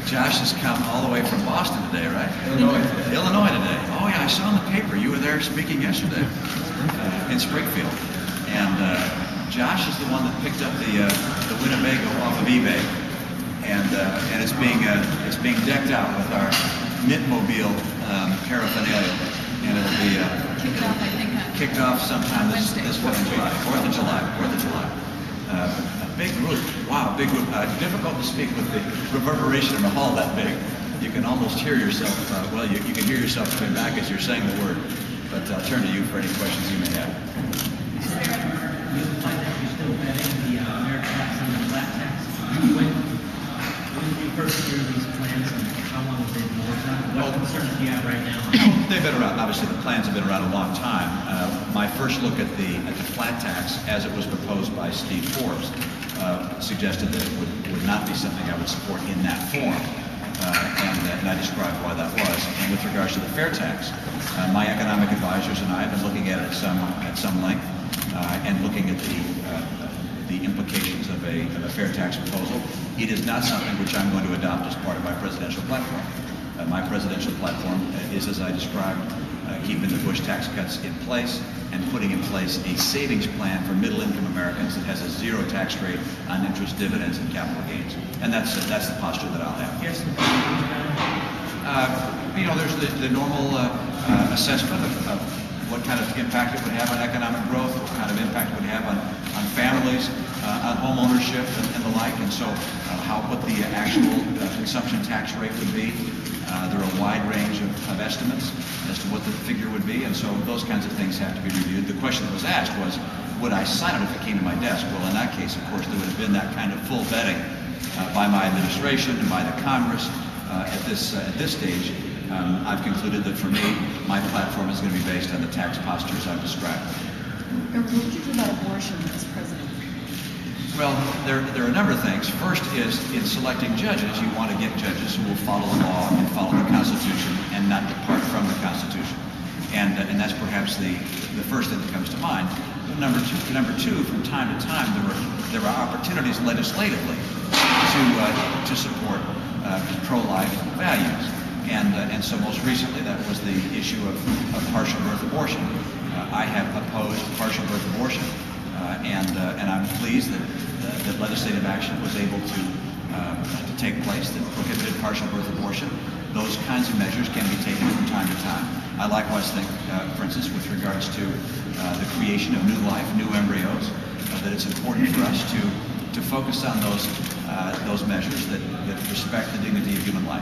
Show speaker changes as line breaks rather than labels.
Josh has come all the way from Boston today, right?
Illinois.
Illinois today. Oh yeah, I saw in the paper you were there speaking yesterday in Springfield. And Josh is the one that picked up the Winnebago off of eBay, and it's being decked out with our Mittmobile paraphernalia, and it'll be kicked off sometime this 4th of July. 4th of July. A big group. Wow, big group. Difficult to speak with the reverberation in a hall that big. You can almost hear yourself. You can hear yourself coming back as you're saying the word. But I'll turn to you for any questions you may have.
You implied that you're still betting the merit tax and the flat tax. When did you first hear these plans, and how long have they been working on? What concerns do you have right now?
They've been around. Obviously, the plans have been around a long time. My first look at the flat tax, as it was proposed by Steve Forbes, suggested that it would not be something I would support in that form, and I described why that was. And with regards to the fair tax, my economic advisors and I have been looking at it at some length, and looking at the implications of a fair tax proposal. It is not something which I'm going to adopt as part of my presidential platform. My presidential platform is, as I described, keeping the Bush tax cuts in place and putting in place a savings plan for middle-income Americans that has a zero tax rate on interest, dividends, and capital gains. And that's the posture that I'll have.
Yes.
There's the normal assessment of what kind of impact it would have on economic growth, what kind of impact it would have on families, on home ownership and the like, and so what the actual consumption tax rate would be. There are a wide range of estimates as to what the figure would be, and so those kinds of things have to be reviewed. The question that was asked was, would I sign it if it came to my desk? Well, in that case, of course, there would have been that kind of full vetting by my administration and by the Congress. At this stage, I've concluded that for me, my platform is going to be based on the tax postures I've described.
What would you do about abortion as president?
Well, there are a number of things. First is, in selecting judges, you want to get judges who will follow the law and follow the Constitution and not depart from the Constitution. And that's perhaps the first thing that comes to mind. Number two, from time to time, there are opportunities legislatively to support pro-life values. And so most recently, that was the issue of partial birth abortion. I have opposed partial birth abortion, and I'm pleased that legislative action was able to take place that prohibited partial birth abortion. Those kinds of measures can be taken from time to time. I likewise think, for instance, with regards to the creation of new life, new embryos, that it's important for us to focus on those measures that respect the dignity of human life.